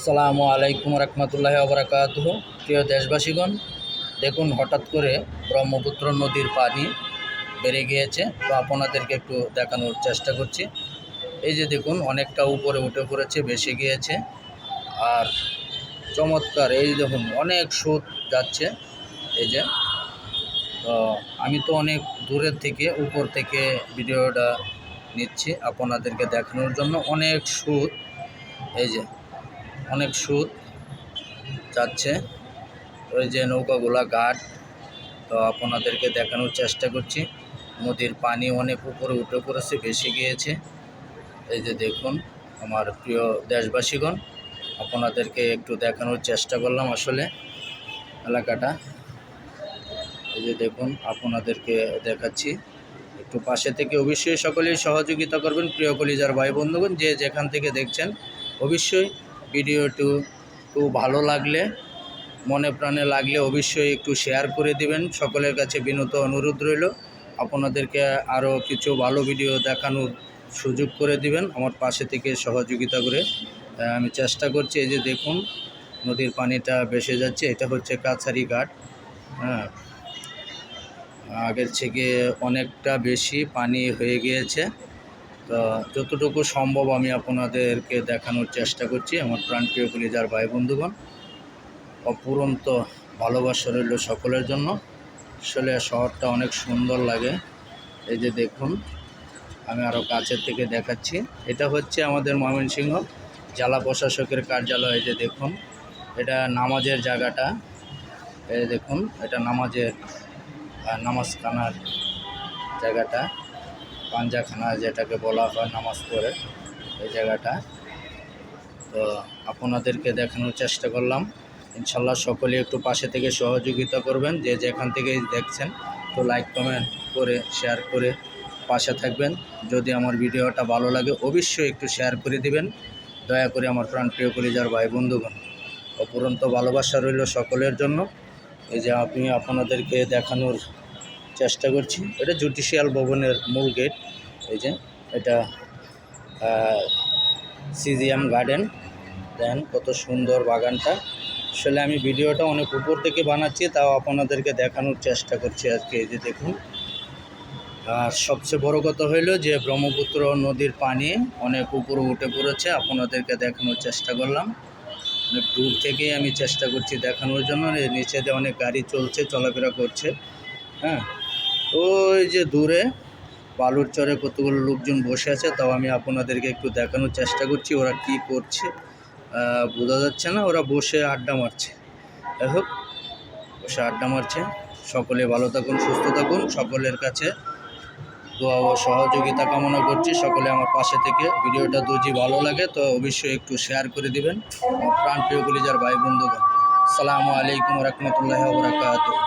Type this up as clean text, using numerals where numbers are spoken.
আসসালামু আলাইকুম রহমতুল্লাহি ওয়া বারাকাতুহু। প্রিয় দেশবাসীগণ, দেখুন হঠাৎ করে ব্রহ্মপুত্র নদীর পানি বেড়ে গিয়েছে, তো আপনাদেরকে একটু দেখানোর চেষ্টা করছি। এই যে দেখুন, অনেকটা উপরে উঠে পড়েছে, ভেসে গিয়েছে। আর চমৎকার, এই দেখুন অনেক স্রোত যাচ্ছে। এই যে, তো আমি তো অনেক দূরের থেকে, উপর থেকে ভিডিওটা নিচ্ছি আপনাদেরকে দেখানোর জন্য। অনেক স্রোত, এই যে অনেক স্রোত যাচ্ছে। ওই যে নৌকাগুলা ঘাট, তো আপনাদেরকে দেখানোর চেষ্টা করছি। নদীর পানি অনেক উপরে উঠে পড়েছে, ভেসে গিয়েছে। এই যে দেখুন আমার প্রিয় দেশবাসীগণ, আপনাদেরকে একটু দেখানোর চেষ্টা করলাম আসলে এলাকাটা। এই যে দেখুন, আপনাদেরকে দেখাচ্ছি একটু পাশে থেকে। অবশ্যই সকলেই সহযোগিতা করবেন প্রিয় কলিজার ভাই বন্ধুগণ, যে যেখান থেকে দেখছেন। অবশ্যই ভিডিওটি খুব ভালো লাগলে, মনে প্রাণে লাগলে অবশ্যই একটু শেয়ার করে দিবেন। সকলের কাছে বিনত অনুরোধ রইল, আপনাদেরকে আরও কিছু ভালো ভিডিও দেখানোর সুযোগ করে দিবেন আমার পাশে থেকে সহযোগিতা করে। আমি চেষ্টা করছি। এই যে দেখুন নদীর পানিটা ভেসে যাচ্ছে, এটা হচ্ছে কাছারি ঘাট। হ্যাঁ, আগের থেকে অনেকটা বেশি পানি হয়ে গিয়েছে। তো যতটুকু সম্ভব আমি আপনাদেরকে দেখানোর চেষ্টা করছি আমার প্রাণপ্রিয় কলিজার ভাই বন্ধুগণ। অপুরন্ত ভালোবাসা রইল সকলের জন্য। আসলে শহরটা অনেক সুন্দর লাগে। এই যে দেখুন, আমি আরও কাছের থেকে দেখাচ্ছি। এটা হচ্ছে আমাদের ময়মনসিংহ জেলা প্রশাসকের কার্যালয়। এই যে দেখুন, এটা নামাজের জায়গাটা। এই দেখুন, এটা নামাজখানার জায়গাটা, পাঞ্জাখানা যেটাকে বলা হয় নামাজ পড়ে, এই জায়গাটা। তো আপনাদেরকে দেখানোর চেষ্টা করলাম। ইনশাল্লাহ সকলে একটু পাশে থেকে সহযোগিতা করবেন, যে যেখান থেকে দেখছেন। তো লাইক কমেন্ট করে শেয়ার করে পাশে থাকবেন। যদি আমার ভিডিওটা ভালো লাগে অবশ্যই একটু শেয়ার করে দিবেন দয়া করে আমার প্রাণপ্রিয় কলিজার ভাই বন্ধুগণ। অপুরন্ত ভালোবাসা রইল সকলের জন্য। এই যে আমি আপনাদেরকে দেখানোর চেষ্টা করছি, এটা জুডিশিয়াল ভবনের মূল গেট। এই যে এটা সিজিএম গার্ডেন। দেন কত সুন্দর বাগানটা। আসলে আমি ভিডিওটা অনেক উপর থেকে বানাচ্ছি, তাও আপনাদেরকে দেখানোর চেষ্টা করছি আজকে। এই যে দেখুন, আর সবচেয়ে বড় কথা হইল যে ব্রহ্মপুত্র নদীর পানি অনেক উপরে উঠে পড়েছে, আপনাদেরকে দেখানোর চেষ্টা করলাম। অনেক দূর থেকেই আমি চেষ্টা করছি দেখানোর জন্য। নিচে দিয়ে অনেক গাড়ি চলছে, চলাফেরা করছে। হ্যাঁ, ওই যে দূরে বালুর চরে কতগুলো লোকজন বসে আছে, তাও আমি আপনাদেরকে একটু দেখানোর চেষ্টা করছি ওরা কি করছে। বোঝা যাচ্ছে না, ওরা বসে আড্ডা মারছে। যাই হোক, বসে আড্ডা মারছে। সকলে ভালো থাকুন, সুস্থ থাকুন। সকলের কাছে দোয়া ও সহযোগিতা কামনা করছি। সকলে আমার পাশে থেকে ভিডিওটা যদি ভালো লাগে তো অবশ্যই একটু শেয়ার করে দিবেন আমার প্রাণপ্রিয় কলিজার ভাই বন্ধুগণ। আসসালামু আলাইকুম রহমতুল্লাহি ওয়া বারাকাতুহু।